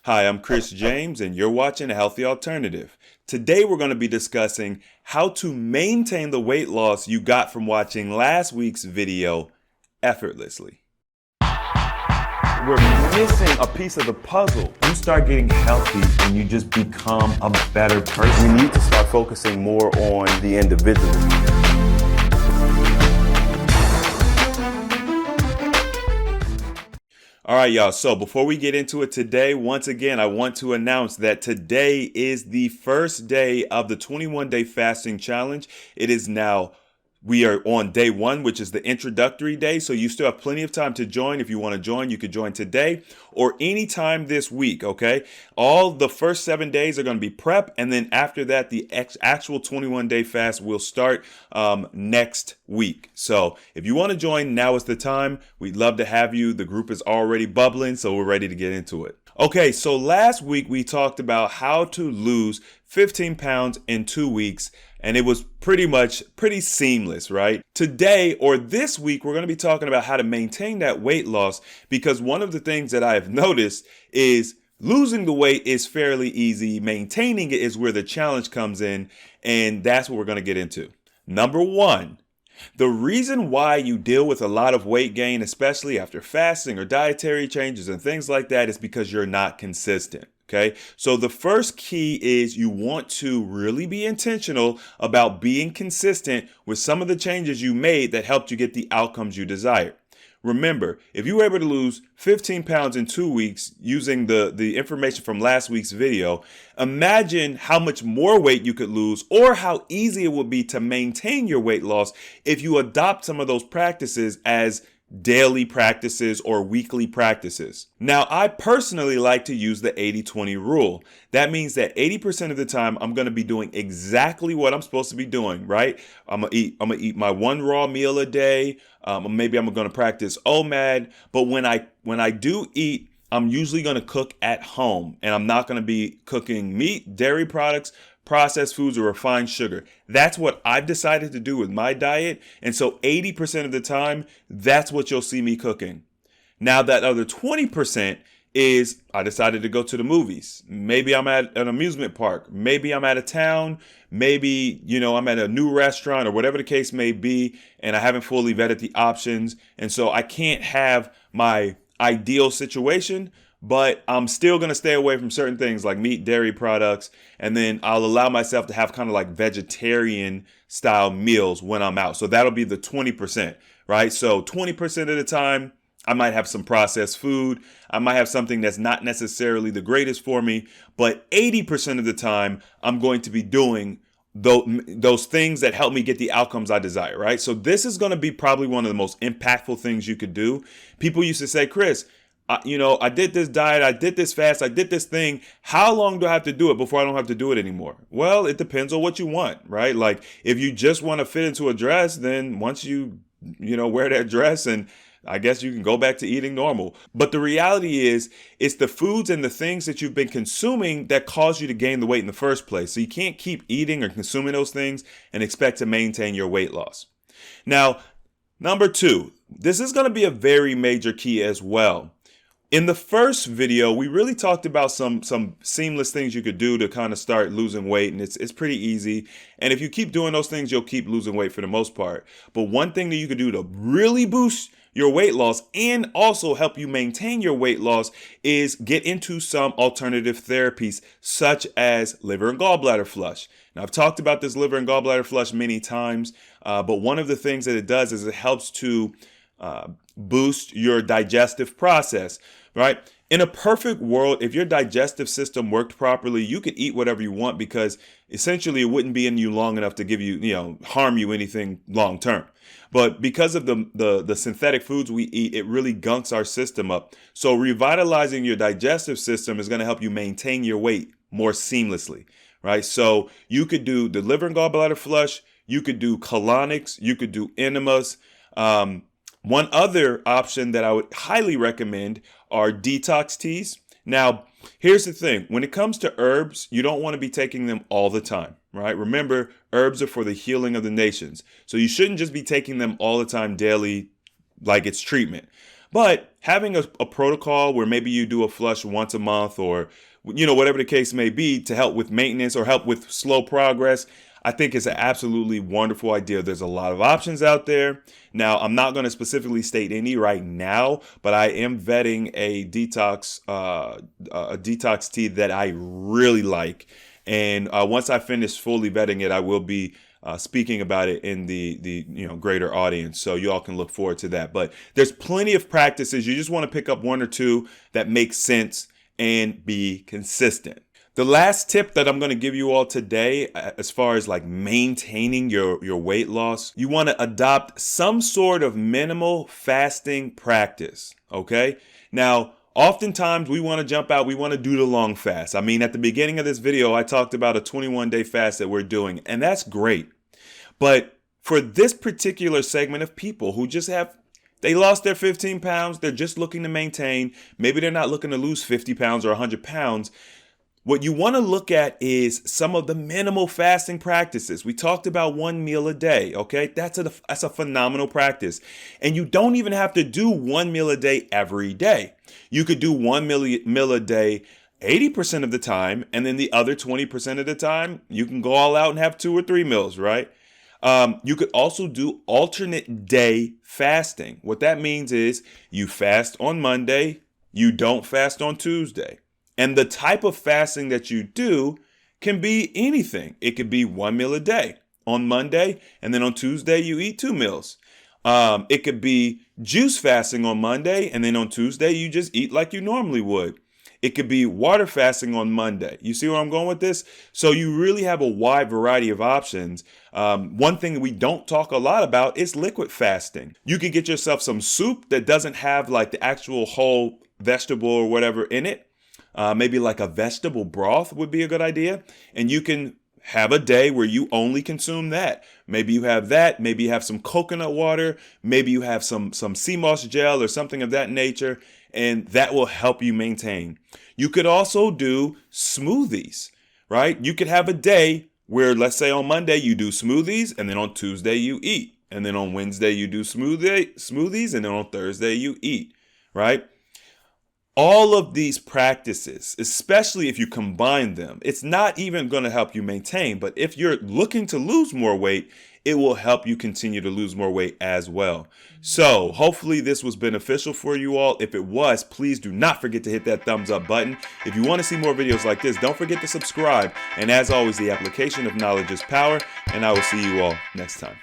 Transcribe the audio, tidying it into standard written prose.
Hi, I'm Chris James, and you're watching A Healthy Alternative. Today, we're going to be discussing how to maintain the weight loss you got from watching last week's video effortlessly. We're missing a piece of the puzzle. You start getting healthy and you just become a better person. We need to start focusing more on the individual. All right, y'all. So before we get into it today, once again, I want to announce that today is the first day of the 21-day fasting challenge. We are on day 1, which is the introductory day. So you still have plenty of time to join. If you want to join, you could join today or anytime this week. Okay. All the first 7 days are going to be prep. And then after that, the actual 21-day fast will start next week. So if you want to join, now is the time. We'd love to have you. The group is already bubbling, so we're ready to get into it. Okay. So last week we talked about how to lose 15 pounds in 2 weeks. And it was pretty seamless, right? Today or this week, we're going to be talking about how to maintain that weight loss, because one of the things that I have noticed is losing the weight is fairly easy. Maintaining it is where the challenge comes in. And that's what we're going to get into. Number 1, the reason why you deal with a lot of weight gain, especially after fasting or dietary changes and things like that, is because you're not consistent. Okay, so the first key is you want to really be intentional about being consistent with some of the changes you made that helped you get the outcomes you desired. Remember, if you were able to lose 15 pounds in 2 weeks using the information from last week's video, imagine how much more weight you could lose or how easy it would be to maintain your weight loss if you adopt some of those practices as daily practices or weekly practices. Now, I personally like to use the 80-20 rule. That means that 80% of the time I'm going to be doing exactly what I'm supposed to be doing, right? I'm going to eat my one raw meal a day. Maybe I'm going to practice OMAD, but when I do eat, I'm usually going to cook at home, and I'm not going to be cooking meat, dairy products, processed foods, or refined sugar. That's what I've decided to do with my diet. And so 80% of the time, that's what you'll see me cooking. Now, that other 20% is I decided to go to the movies. Maybe I'm at an amusement park. Maybe I'm out of town. Maybe, I'm at a new restaurant or whatever the case may be, and I haven't fully vetted the options. And so I can't have my ideal situation, but I'm still going to stay away from certain things like meat, dairy products. And then I'll allow myself to have kind of like vegetarian style meals when I'm out. So that'll be the 20%, right? So 20% of the time, I might have some processed food. I might have something that's not necessarily the greatest for me, but 80% of the time, I'm going to be doing those things that help me get the outcomes I desire, right? So this is going to be probably one of the most impactful things you could do. People used to say, Chris, I did this diet, I did this fast, I did this thing. How long do I have to do it before I don't have to do it anymore? Well, it depends on what you want, right? Like if you just want to fit into a dress, then once you wear that dress, and I guess you can go back to eating normal. But the reality is, it's the foods and the things that you've been consuming that cause you to gain the weight in the first place. So you can't keep eating or consuming those things and expect to maintain your weight loss. Now, number 2, this is going to be a very major key as well. In the first video, we really talked about some seamless things you could do to kind of start losing weight, and it's pretty easy. And if you keep doing those things, you'll keep losing weight for the most part. But one thing that you could do to really boost your weight loss and also help you maintain your weight loss is get into some alternative therapies, such as liver and gallbladder flush. Now, I've talked about this liver and gallbladder flush many times, but one of the things that it does is it helps to boost your digestive process, right? In a perfect world, if your digestive system worked properly, you could eat whatever you want because essentially it wouldn't be in you long enough to give you, harm you anything long term. But because of the synthetic foods we eat, it really gunks our system up. So revitalizing your digestive system is going to help you maintain your weight more seamlessly, right? So you could do the liver and gallbladder flush, you could do colonics, you could do enemas. One other option that I would highly recommend are detox teas. Now, here's the thing. When it comes to herbs, you don't want to be taking them all the time, right? Remember, herbs are for the healing of the nations. So you shouldn't just be taking them all the time daily like it's treatment. But having a protocol where maybe you do a flush once a month or, whatever the case may be to help with maintenance or help with slow progress, I think it's an absolutely wonderful idea. There's a lot of options out there. Now, I'm not going to specifically state any right now, but I am vetting a detox tea that I really like. And once I finish fully vetting it, I will be speaking about it in the greater audience. So you all can look forward to that. But there's plenty of practices. You just want to pick up one or two that make sense and be consistent. The last tip that I'm going to give you all today, as far as like maintaining your weight loss, you want to adopt some sort of minimal fasting practice. Okay. Now, oftentimes we want to jump out. We want to do the long fast. I mean, at the beginning of this video, I talked about a 21-day fast that we're doing, and that's great. But for this particular segment of people who they lost their 15 pounds, they're just looking to maintain, maybe they're not looking to lose 50 pounds or 100 pounds. What you want to look at is some of the minimal fasting practices. We talked about 1 meal a day, okay? That's a phenomenal practice. And you don't even have to do 1 meal a day every day. You could do 1 meal a day 80% of the time, and then the other 20% of the time, you can go all out and have 2 or 3 meals, right? You could also do alternate day fasting. What that means is you fast on Monday, you don't fast on Tuesday. And the type of fasting that you do can be anything. It could be 1 meal a day on Monday, and then on Tuesday you eat 2 meals. It could be juice fasting on Monday, and then on Tuesday you just eat like you normally would. It could be water fasting on Monday. You see where I'm going with this? So you really have a wide variety of options. One thing that we don't talk a lot about is liquid fasting. You could get yourself some soup that doesn't have like the actual whole vegetable or whatever in it. Maybe like a vegetable broth would be a good idea. And you can have a day where you only consume that. Maybe you have that. Maybe you have some coconut water. Maybe you have some sea moss gel or something of that nature. And that will help you maintain. You could also do smoothies, right? You could have a day where, let's say on Monday you do smoothies, and then on Tuesday you eat. And then on Wednesday you do smoothies, and then on Thursday you eat, right? All of these practices, especially if you combine them, it's not even going to help you maintain. But if you're looking to lose more weight, it will help you continue to lose more weight as well. So hopefully this was beneficial for you all. If it was, please do not forget to hit that thumbs up button. If you want to see more videos like this, don't forget to subscribe. And as always, the application of knowledge is power. And I will see you all next time.